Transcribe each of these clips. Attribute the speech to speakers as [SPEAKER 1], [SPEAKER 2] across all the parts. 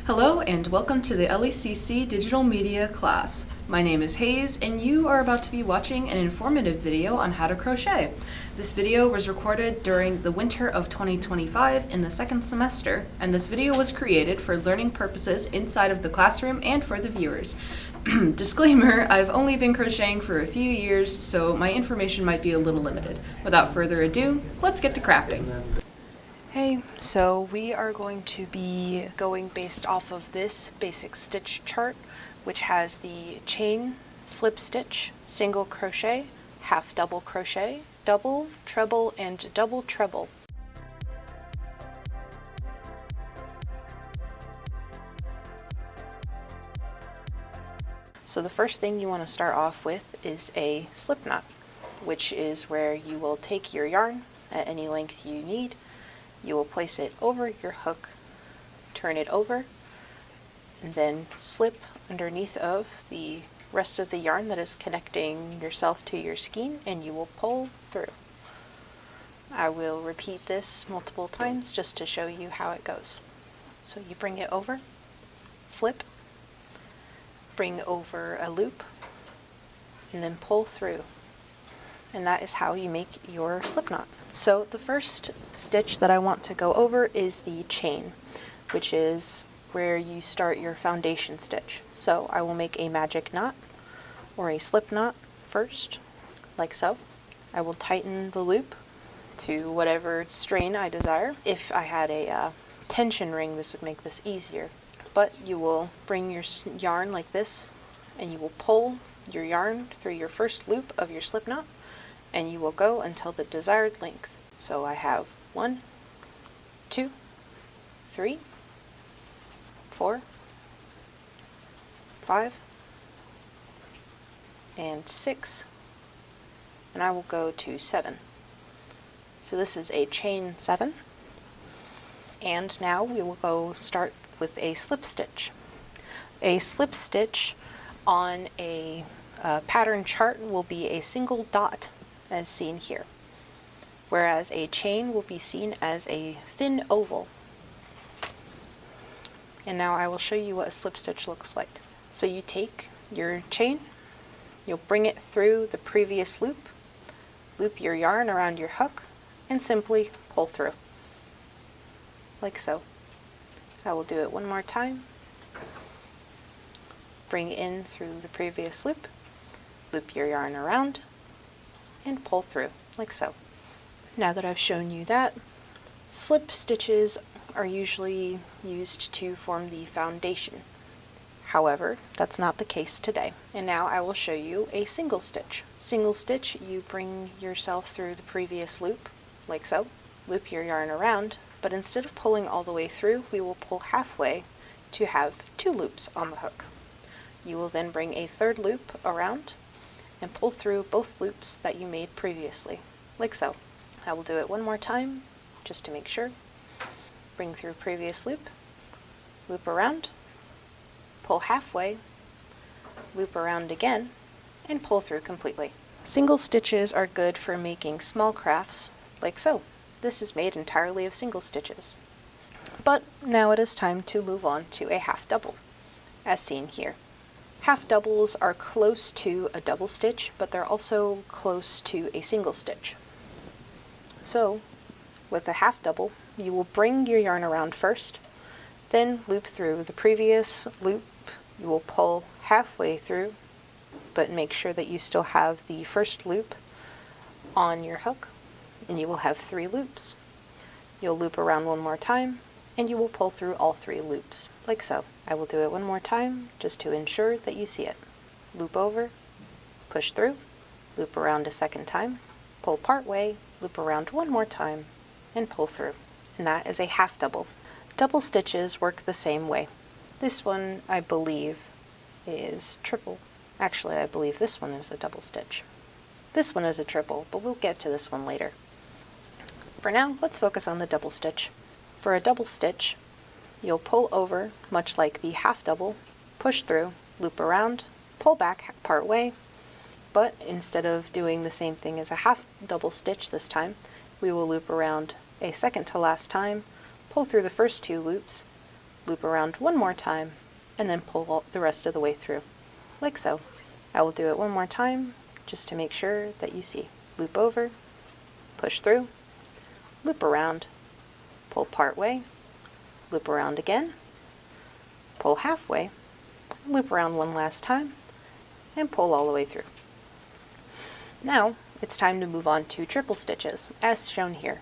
[SPEAKER 1] Hello and welcome to the LECC Digital Media class. My name is Haze and you are about to be watching an informative video on how to crochet. This video was recorded during the winter of 2025 in the second semester, and this video was created for learning purposes inside of the classroom and for the viewers. Disclaimer, I've only been crocheting for a few years, so my information might be a little limited. Without further ado, let's get to crafting.
[SPEAKER 2] Hey, so we are going to be going based off of this basic stitch chart, which has the chain, slip stitch, single crochet, half double crochet, double, treble, and double treble. So the first thing you want to start off with is a slip knot, which is where you will take your yarn at any length you need. You will place it over your hook, turn it over, and then slip underneath of the rest of the yarn that is connecting yourself to your skein, and you will pull through. I will repeat this multiple times just to show you how it goes. So you bring it over, flip, bring over a loop, and then pull through. And that is how you make your slip knot. So the first stitch that I want to go over is the chain, which is where you start your foundation stitch. So I will make a magic knot or a slip knot first, like so. I will tighten the loop to whatever strain I desire. If I had a tension ring, this would make this easier. But you will bring your yarn like this, and you will pull your yarn through your first loop of your slip knot, and you will go until the desired length. So I have 1, 2, 3, 4, 5, and 6, and I will go to 7. So this is a chain 7, and now we will go start with a slip stitch. A slip stitch on a pattern chart will be a single dot, as seen here, whereas a chain will be seen as a thin oval. And now I will show you what a slip stitch looks like. So you take your chain, you'll bring it through the previous loop, loop your yarn around your hook, and simply pull through, like so. I will do it one more time. Bring in through the previous loop, loop your yarn around, and pull through, like so. Now that I've shown you that, slip stitches are usually used to form the foundation. However, that's not the case today. And now I will show you a single stitch. Single stitch, you bring yourself through the previous loop, like so, loop your yarn around, but instead of pulling all the way through, we will pull halfway to have 2 loops on the hook. You will then bring a third loop around and pull through both loops that you made previously, like so. I will do it one more time, just to make sure. Bring through previous loop, loop around, pull halfway, loop around again, and pull through completely. Single stitches are good for making small crafts, like so. This is made entirely of single stitches. But now it is time to move on to a half double, as seen here. Half doubles are close to a double stitch, but they're also close to a single stitch. So, with a half double, you will bring your yarn around first, then loop through the previous loop. You will pull halfway through, but make sure that you still have the first loop on your hook, and you will have 3 loops. You'll loop around one more time, and you will pull through all 3 loops, like so. I will do it one more time, just to ensure that you see it. Loop over, push through, loop around a second time, pull part way, loop around one more time, and pull through. And that is a half double. Double stitches work the same way. This one, I believe, is triple. Actually, I believe this one is a double stitch. This one is a triple, but we'll get to this one later. For now, let's focus on the double stitch. For a double stitch, you'll pull over, much like the half double, push through, loop around, pull back part way, but instead of doing the same thing as a half double stitch this time, we will loop around a second to last time, pull through the first 2 loops, loop around one more time, and then pull the rest of the way through, like so. I will do it one more time just to make sure that you see. Loop over, push through, loop around, pull part way, loop around again, pull halfway, loop around one last time, and pull all the way through. Now it's time to move on to triple stitches, as shown here.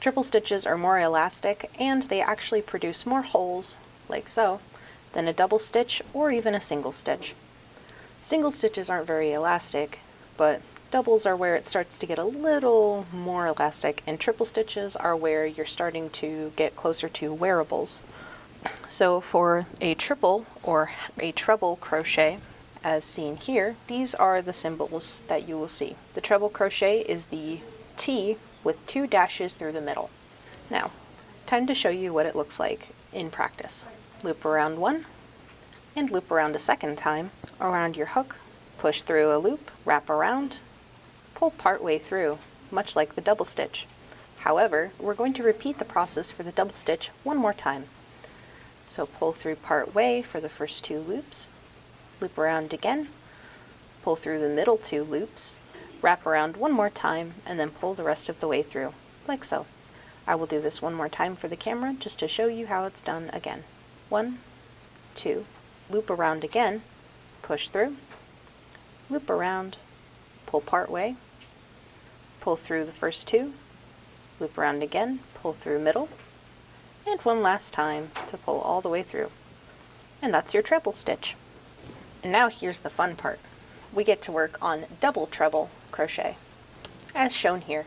[SPEAKER 2] Triple stitches are more elastic and they actually produce more holes, like so, than a double stitch or even a single stitch. Single stitches aren't very elastic, but doubles are where it starts to get a little more elastic, and triple stitches are where you're starting to get closer to wearables. So for a triple or a treble crochet, as seen here, these are the symbols that you will see. The treble crochet is the T with 2 dashes through the middle. Now, time to show you what it looks like in practice. Loop around one, and loop around a second time around your hook, push through a loop, wrap around, pull part way through, much like the double stitch. However, we're going to repeat the process for the double stitch one more time. So pull through part way for the first 2 loops, loop around again, pull through the middle 2 loops, wrap around one more time, and then pull the rest of the way through, like so. I will do this one more time for the camera just to show you how it's done again. 1, 2, loop around again, push through, loop around, pull part way, pull through the first 2, loop around again, pull through middle, and one last time to pull all the way through. And that's your treble stitch. And now here's the fun part. We get to work on double treble crochet, as shown here.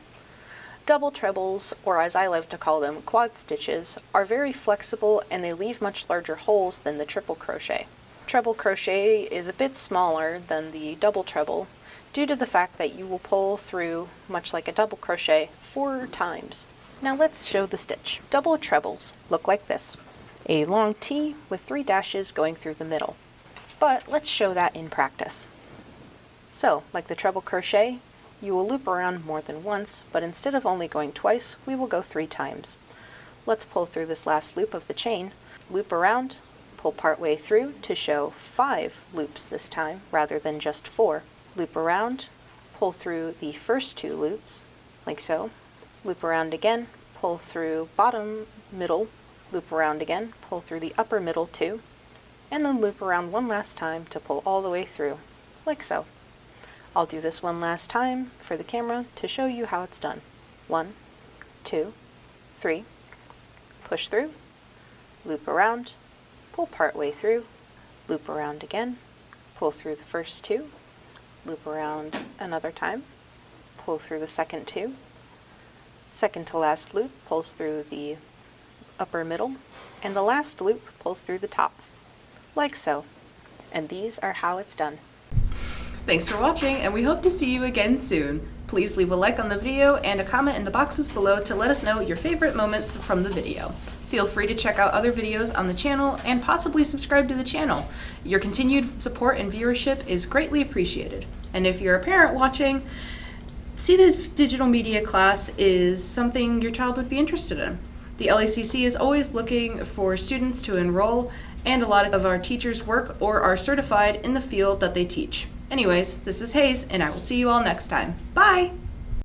[SPEAKER 2] Double trebles, or as I love to call them, quad stitches, are very flexible and they leave much larger holes than the triple crochet. Treble crochet is a bit smaller than the double treble due to the fact that you will pull through, much like a double crochet, 4 times. Now let's show the stitch. Double trebles look like this. A long T with 3 dashes going through the middle. But let's show that in practice. So, like the treble crochet, you will loop around more than once, but instead of only going twice, we will go 3 times. Let's pull through this last loop of the chain, loop around, pull part way through to show 5 loops this time, rather than just 4. Loop around, pull through the first 2 loops, like so. Loop around again, pull through bottom, middle, loop around again, pull through the upper middle 2, and then loop around one last time to pull all the way through, like so. I'll do this one last time for the camera to show you how it's done. 1, 2, 3, push through, loop around, pull part way through, loop around again, pull through the first 2, loop around another time, pull through the second 2, second to last loop pulls through the upper middle, and the last loop pulls through the top, like so. And these are how it's done.
[SPEAKER 1] Thanks for watching, and we hope to see you again soon. Please leave a like on the video and a comment in the boxes below to let us know your favorite moments from the video. Feel free to check out other videos on the channel and possibly subscribe to the channel. Your continued support and viewership is greatly appreciated. And if you're a parent watching, see the digital media class is something your child would be interested in. The LACC is always looking for students to enroll, and a lot of our teachers work or are certified in the field that they teach. Anyways, this is Haze, and I will see you all next time. Bye!